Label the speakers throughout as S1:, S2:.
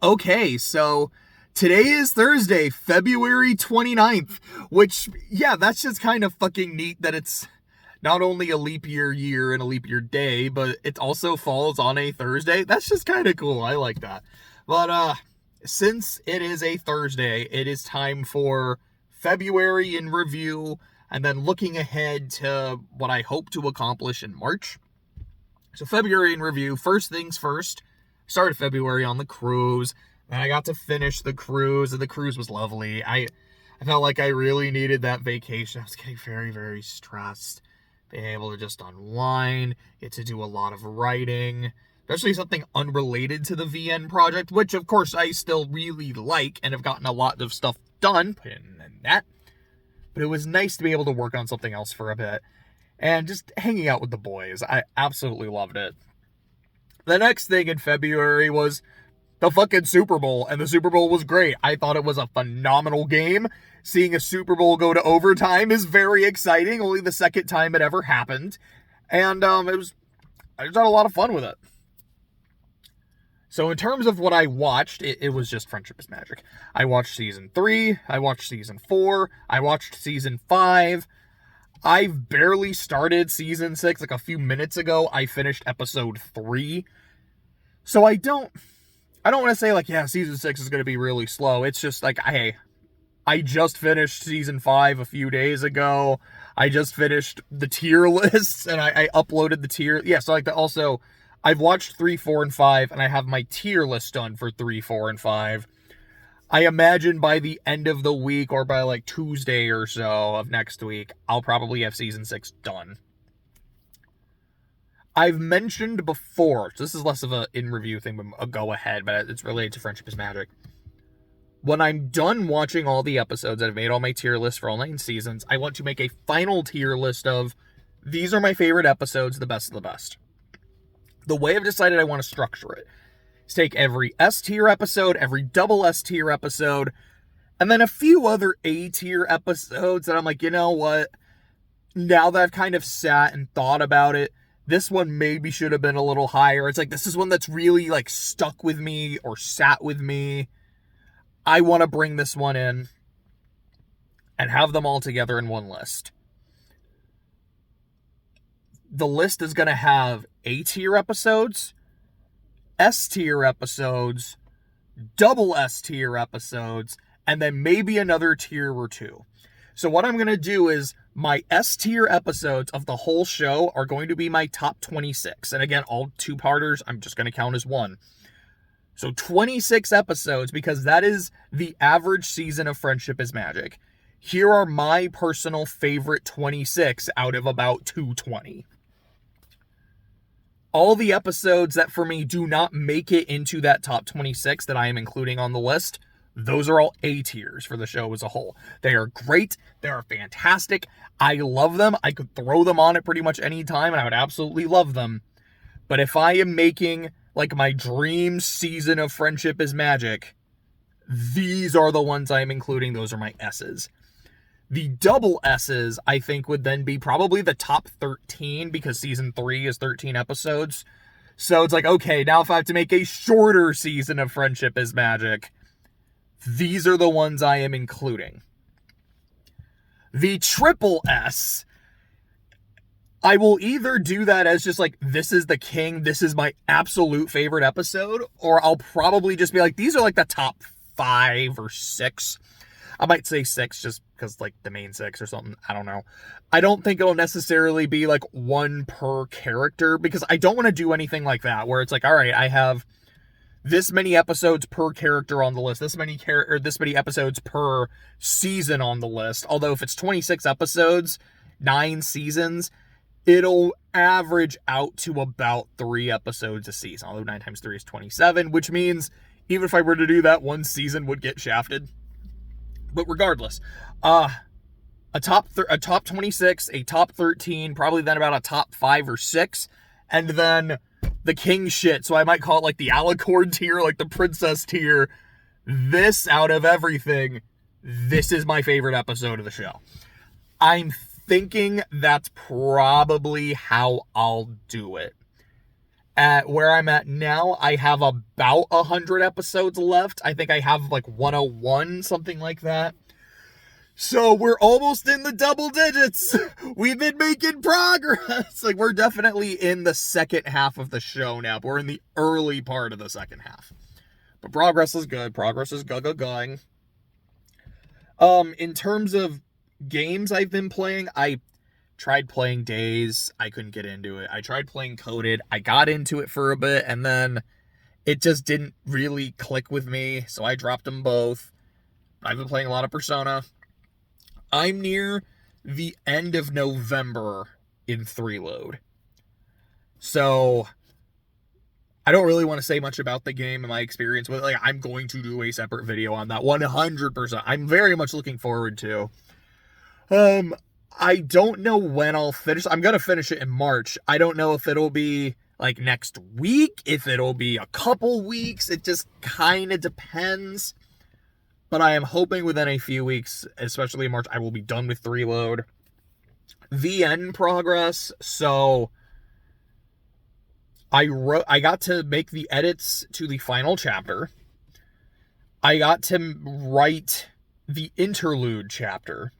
S1: Okay, so today is Thursday, February 29th, which, yeah, that's just kind of fucking neat that it's not only a leap year and a leap year day, but it also falls on a Thursday. That's just kind of cool. I like that. But, since it is a Thursday, it is time for February in review and then looking ahead to what I hope to accomplish in March. So February in review, first things first, started February on the cruise, and I got to finish the cruise, and the cruise was lovely. I felt like I really needed that vacation. I was getting very, very stressed. Being able to just unwind, get to do a lot of writing, especially something unrelated to the VN project, which of course I still really like and have gotten a lot of stuff done, put in that. But it was nice to be able to work on something else for a bit. And just hanging out with the boys. I absolutely loved it. The next thing in February was the fucking Super Bowl, and the Super Bowl was great. I thought it was a phenomenal game. Seeing a Super Bowl go to overtime is very exciting, only the second time it ever happened. And I just had a lot of fun with it. So in terms of what I watched, it was just Friendship is Magic. I watched Season 3, I watched Season 4, I watched Season 5, I've barely started Season 6, like a few minutes ago, I finished Episode 3. So I don't want to say like, yeah, Season 6 is going to be really slow. It's just like, hey, I just finished Season 5 a few days ago. I just finished the tier lists, and I uploaded the tier. Yeah, so like also, I've watched 3, 4, and 5, and I have my tier list done for 3, 4, and 5. I imagine by the end of the week, or by like Tuesday or so of next week, I'll probably have Season 6 done. I've mentioned before, so this is less of a in-review thing, but a go-ahead, but it's related to Friendship is Magic. When I'm done watching all the episodes that I've made all my tier lists for all 9 seasons, I want to make a final tier list of, these are my favorite episodes, the best of the best. The way I've decided I want to structure it is take every S-tier episode, every double S-tier episode, and then a few other A-tier episodes that I'm like, you know what? Now that I've kind of sat and thought about it, this one maybe should have been a little higher. It's like, this is one that's really like stuck with me or sat with me. I want to bring this one in and have them all together in one list. The list is going to have A-tier episodes, S-tier episodes, double S-tier episodes, and then maybe another tier or two. So what I'm going to do is my S-tier episodes of the whole show are going to be my top 26. And again, all 2-parters, I'm just going to count as one. So 26 episodes, because that is the average season of Friendship is Magic. Here are my personal favorite 26 out of about 220. All the episodes that for me do not make it into that top 26 that I am including on the list, those are all A tiers for the show as a whole. They are great. They are fantastic. I love them. I could throw them on at pretty much any time, and I would absolutely love them. But if I am making like my dream season of Friendship is Magic, these are the ones I'm including. Those are my S's. The double S's, I think, would then be probably the top 13, because Season 3 is 13 episodes. So it's like, okay, now if I have to make a shorter season of Friendship is Magic, these are the ones I am including. The triple S, I will either do that as just like, this is the king, this is my absolute favorite episode, or I'll probably just be like, these are like the top 5 or 6. I might say 6 just because like the main 6 or something. I don't know. I don't think it'll necessarily be like one per character, because I don't want to do anything like that where it's like, all right, I have this many episodes per character on the list, this many episodes per season on the list. Although if it's 26 episodes, 9 seasons, it'll average out to about 3 episodes a season. Although 9 times 3 is 27, which means even if I were to do that, one season would get shafted. But regardless, a top 26, a top 13, probably then about a top 5 or 6, and then the king shit. So I might call it like the alicorn tier, like the princess tier. This, out of everything, this is my favorite episode of the show. I'm thinking that's probably how I'll do it. At where I'm at now, I have about 100 episodes left. I think I have like 101, something like that. So we're almost in the double digits. We've been making progress. Like, we're definitely in the second half of the show now. But we're in the early part of the second half. But progress is good. Progress is going. In terms of games I've been playing, I tried playing Days. I couldn't get into it. I tried playing Coded. I got into it for a bit, and then it just didn't really click with me, so I dropped them both. I've been playing a lot of Persona. I'm near the end of November in 3-load. So I don't really want to say much about the game and my experience with it. Like, I'm going to do a separate video on that 100%. I'm very much looking forward to. I don't know when I'll finish. I'm going to finish it in March. I don't know if it'll be like next week, if it'll be a couple weeks. It just kind of depends. But I am hoping within a few weeks, especially in March, I will be done with 3-load. VN progress. So I got to make the edits to the final chapter. I got to write the interlude chapter.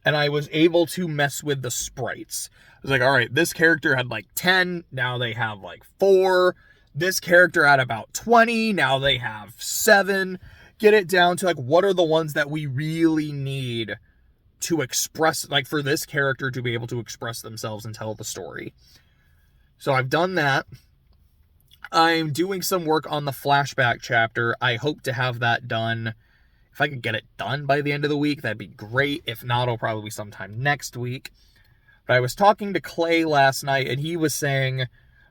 S1: And I was able to mess with the sprites. I was like, all right, this character had like 10. Now they have like 4. This character had about 20. Now they have 7. Get it down to like, what are the ones that we really need to express, like for this character to be able to express themselves and tell the story. So I've done that. I'm doing some work on the flashback chapter. I hope to have that done. If I could get it done by the end of the week, that'd be great. If not, it'll probably be sometime next week. But I was talking to Clay last night, and he was saying,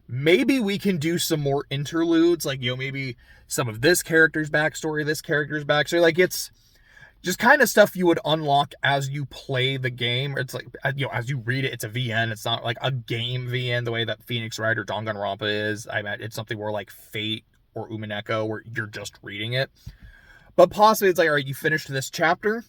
S1: maybe we can do some more interludes. Like, maybe some of this character's backstory, this character's backstory. Like, it's just kind of stuff you would unlock as you play the game. It's like, as you read it, it's a VN. It's not like a game VN the way that Phoenix Wright or Danganronpa is. I bet it's something more like Fate or Umineko, where you're just reading it. But possibly it's like, all right, you finished this chapter.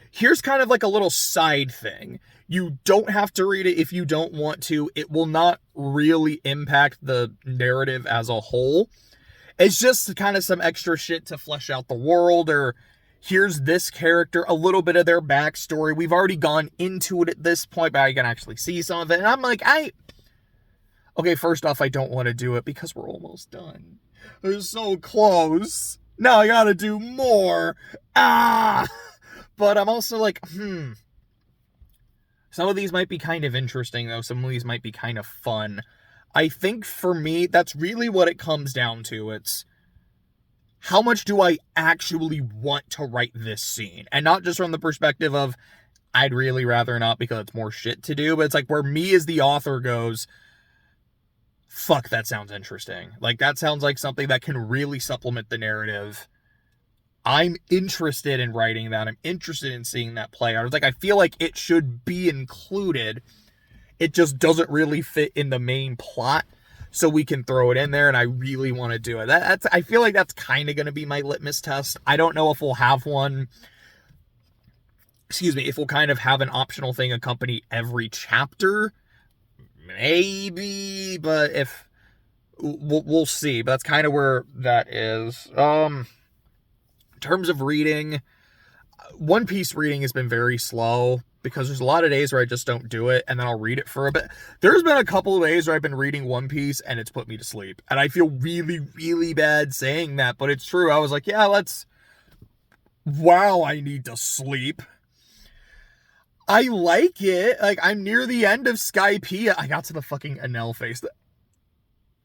S1: Here's kind of like a little side thing. You don't have to read it if you don't want to. It will not really impact the narrative as a whole. It's just kind of some extra shit to flesh out the world, or here's this character, a little bit of their backstory. We've already gone into it at this point, but I can actually see some of it. And I'm like, okay, first off, I don't want to do it because we're almost done. We're so close. Now I gotta do more. But I'm also like, some of these might be kind of interesting, though. Some of these might be kind of fun. I think for me, that's really what it comes down to. It's how much do I actually want to write this scene? And not just from the perspective of, I'd really rather not because it's more shit to do. But it's like where me as the author goes, fuck, that sounds interesting. Like, that sounds like something that can really supplement the narrative. I'm interested in writing that. I'm interested in seeing that play out. It's like, I feel like it should be included. It just doesn't really fit in the main plot. So we can throw it in there, and I really want to do it. I feel like that's kind of going to be my litmus test. I don't know if we'll have one. If we'll kind of have an optional thing accompany every chapter. Maybe, but if we'll see. But that's kind of where that is. In terms of reading, One Piece reading has been very slow because there's a lot of days where I just don't do it, and then I'll read it for a bit. There's been a couple of days where I've been reading One Piece and it's put me to sleep, and I feel really, really bad saying that, but it's true. I was like, yeah, wow, I need to sleep. I like it. Like, I'm near the end of Skypiea. I got to the fucking Enel face.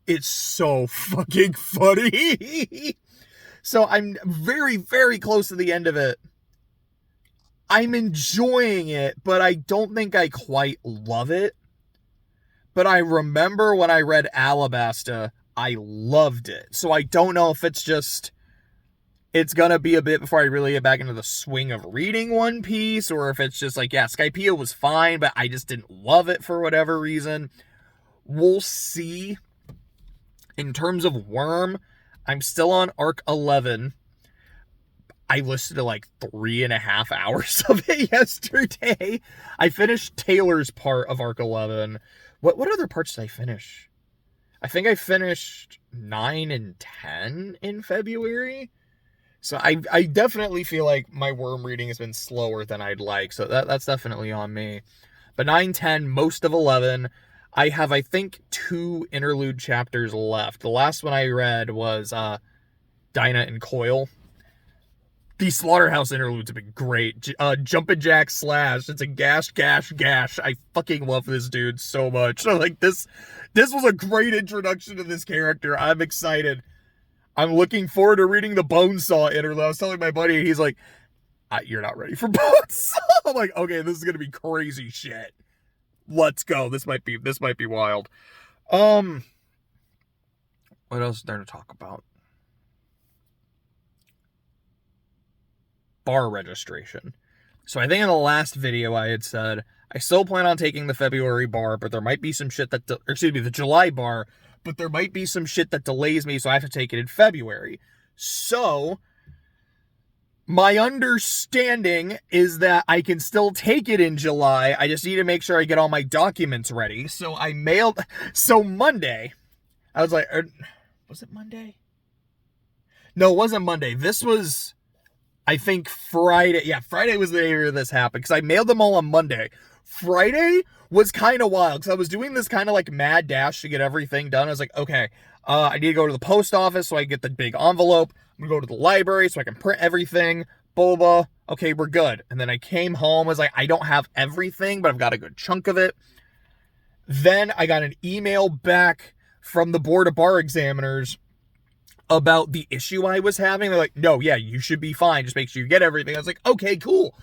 S1: It's so fucking funny. So I'm very, very close to the end of it. I'm enjoying it, but I don't think I quite love it. But I remember when I read Alabasta, I loved it. So I don't know if it's gonna be a bit before I really get back into the swing of reading One Piece, or if it's just like, yeah, Skypiea was fine, but I just didn't love it for whatever reason. We'll see. In terms of Worm, I'm still on Arc 11. I listened to like 3.5 hours of it yesterday. I finished Taylor's part of Arc 11. What other parts did I finish? I think I finished 9 and 10 in February. So I definitely feel like my worm reading has been slower than I'd like. So that's definitely on me. But 9, 10, most of 11. I have, I think, 2 interlude chapters left. The last one I read was Dinah and Coil. These Slaughterhouse interludes have been great. Jumpin' Jack Slash. It's a gash. I fucking love this dude so much. So, like, this was a great introduction to this character. I'm excited. I'm looking forward to reading the Bonesaw interlude. I was telling my buddy, he's like, you're not ready for Bonesaw. I'm like, okay, this is gonna be crazy shit. Let's go. This might be wild. What else is there to talk about? Bar registration. So I think in the last video I had said, I still plan on taking the February bar, but there might be some shit that, the July bar, but there might be some shit that delays me, so I have to take it in February. So, my understanding is that I can still take it in July. I just need to make sure I get all my documents ready. So, Monday, I was like, was it Monday? No, it wasn't Monday. This was, I think, Friday. Yeah, Friday was the day where this happened, because I mailed them all on Monday. Friday was kind of wild, because I was doing this kind of like mad dash to get everything done. I was like, okay, I need to go to the post office so I can get the big envelope. I'm going to go to the library so I can print everything. Blah, blah, blah. Okay, we're good. And then I came home. I was like, I don't have everything, but I've got a good chunk of it. Then I got an email back from the Board of Bar Examiners about the issue I was having. They're like, no, yeah, you should be fine. Just make sure you get everything. I was like, okay, cool.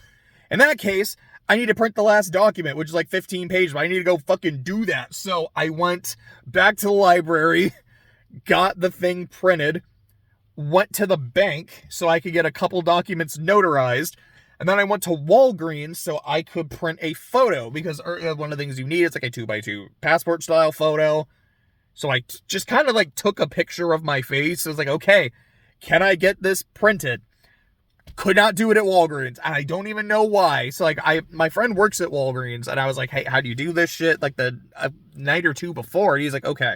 S1: In that case, I need to print the last document, which is like 15 pages, but I need to go fucking do that. So I went back to the library, got the thing printed, went to the bank so I could get a couple documents notarized, and then I went to Walgreens so I could print a photo, because one of the things you need is like a 2x2 passport style photo. So I just kind of like took a picture of my face. I was like, okay, can I get this printed? Could not do it at Walgreens, and I don't even know why. So like, my friend works at Walgreens, and I was like, hey, how do you do this shit? Like the night or two before, and he's like, okay,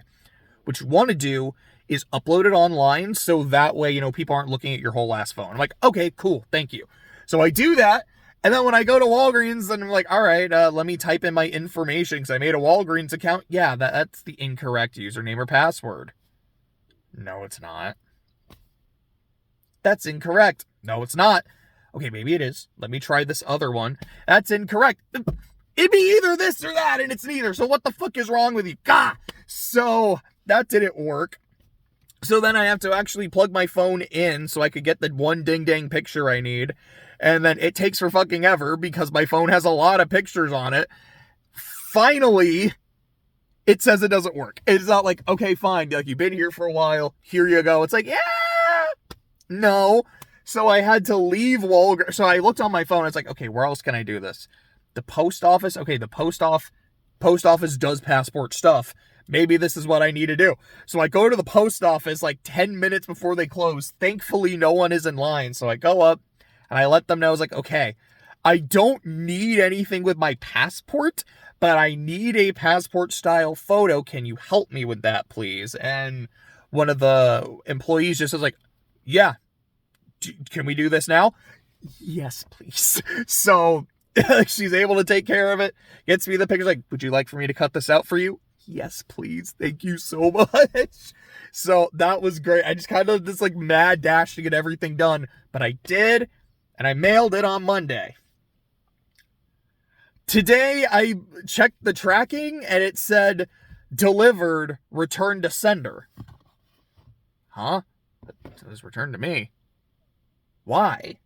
S1: what you want to do is upload it online, so that way, people aren't looking at your whole ass phone. I'm like, okay, cool, thank you. So I do that, and then when I go to Walgreens, then I'm like, all right, let me type in my information, because I made a Walgreens account. Yeah, that's the incorrect username or password. No, it's not. That's incorrect. No, it's not. Okay, maybe it is. Let me try this other one. That's incorrect. It'd be either this or that, and it's neither. So what the fuck is wrong with you? Gah! So that didn't work. So then I have to actually plug my phone in so I could get the one ding-dang picture I need. And then it takes for fucking ever because my phone has a lot of pictures on it. Finally, it says it doesn't work. It's not like, okay, fine. Like, you've been here for a while. Here you go. It's like, yeah! No. So I had to leave Walgreens. So I looked on my phone. It's like, okay, where else can I do this? The post office. Okay, the post office does passport stuff. Maybe this is what I need to do. So I go to the post office like 10 minutes before they close. Thankfully, no one is in line. So I go up and I let them know. I was like, okay, I don't need anything with my passport, but I need a passport style photo. Can you help me with that, please? And one of the employees just was like, yeah, can we do this now? Yes, please. So she's able to take care of it. Gets me the pictures. Like, would you like for me to cut this out for you? Yes, please. Thank you so much. So that was great. I just kind of this like mad dash to get everything done, but I did, and I mailed it on Monday. Today I checked the tracking and it said delivered, return to sender. Huh? It was returned to me. Why?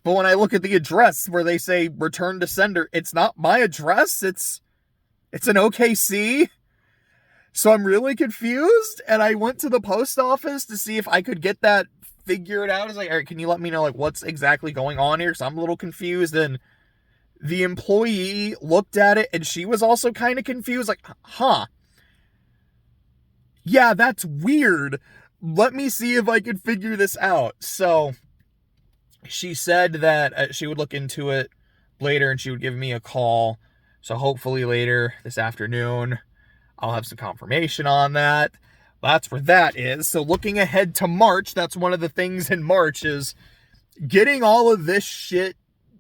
S1: But when I look at the address where they say return to sender, it's not my address. It's an OKC. So I'm really confused. And I went to the post office to see if I could get that figured out. I was like, all right, can you let me know like what's exactly going on here? Because I'm a little confused. And the employee looked at it and she was also kind of confused. Like, huh. Yeah, that's weird. Let me see if I can figure this out. So she said that she would look into it later and she would give me a call. So hopefully later this afternoon, I'll have some confirmation on that. That's where that is. So looking ahead to March, that's one of the things in March is getting all of this shit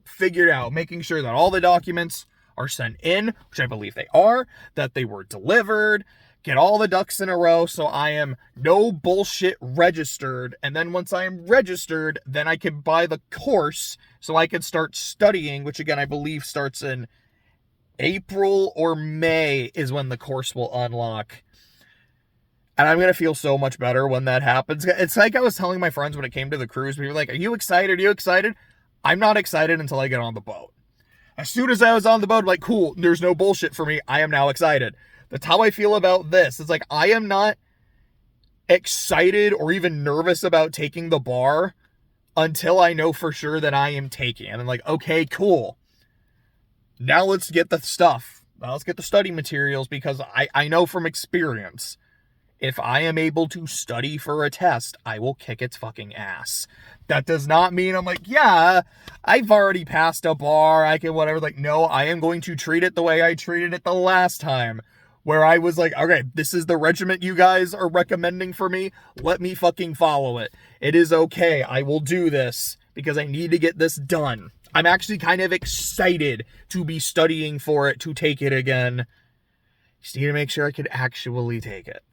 S1: figured out, making sure that all the documents are sent in, which I believe they are, that they were delivered, get all the ducks in a row so I am no bullshit registered. And then once I am registered, then I can buy the course so I can start studying, which again, I believe starts in April or May is when the course will unlock. And I'm going to feel so much better when that happens. It's like I was telling my friends when it came to the cruise, we were like, are you excited? Are you excited? I'm not excited until I get on the boat. As soon as I was on the boat, I'm like, cool, there's no bullshit for me. I am now excited. That's how I feel about this. It's like, I am not excited or even nervous about taking the bar until I know for sure that I am taking it. And I'm like, okay, cool. Now let's get the stuff. Now let's get the study materials, because I know from experience, if I am able to study for a test, I will kick its fucking ass. That does not mean I'm like, yeah, I've already passed a bar, I can whatever. Like, no, I am going to treat it the way I treated it the last time, where I was like, okay, this is the regiment you guys are recommending for me. Let me fucking follow it. It is okay. I will do this because I need to get this done. I'm actually kind of excited to be studying for it, to take it again. Just need to make sure I could actually take it.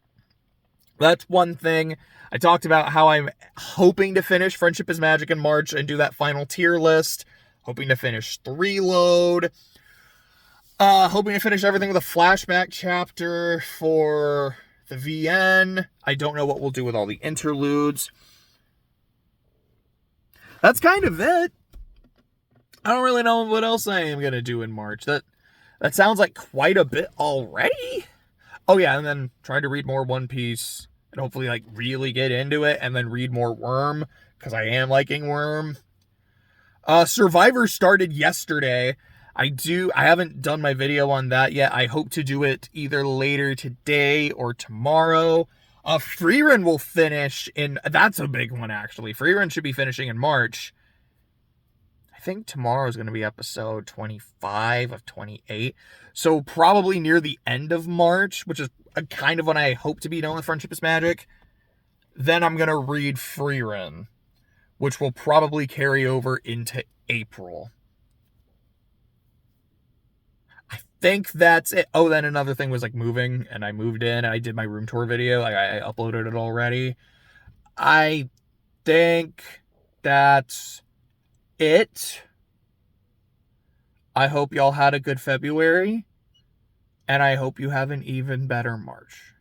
S1: That's one thing. I talked about how I'm hoping to finish Friendship is Magic in March and do that final tier list. Hoping to finish 3-load. Hoping to finish everything with a flashback chapter for the VN. I don't know what we'll do with all the interludes. That's kind of it. I don't really know what else I am going to do in March. That sounds like quite a bit already. Oh yeah, and then trying to read more One Piece and hopefully like really get into it, and then read more Worm, because I am liking Worm. Survivor started yesterday. I haven't done my video on that yet. I hope to do it either later today or tomorrow. Freerun will finish that's a big one actually. Freerun should be finishing in March. I think tomorrow is going to be episode 25 of 28. So probably near the end of March, which is kind of when I hope to be done with Friendship is Magic. Then I'm going to read Freerun, which will probably carry over into April. I think that's it. Oh, then another thing was like moving, and I moved in, and I did my room tour video. I uploaded it already. I think that's it. I hope y'all had a good February, and I hope you have an even better March.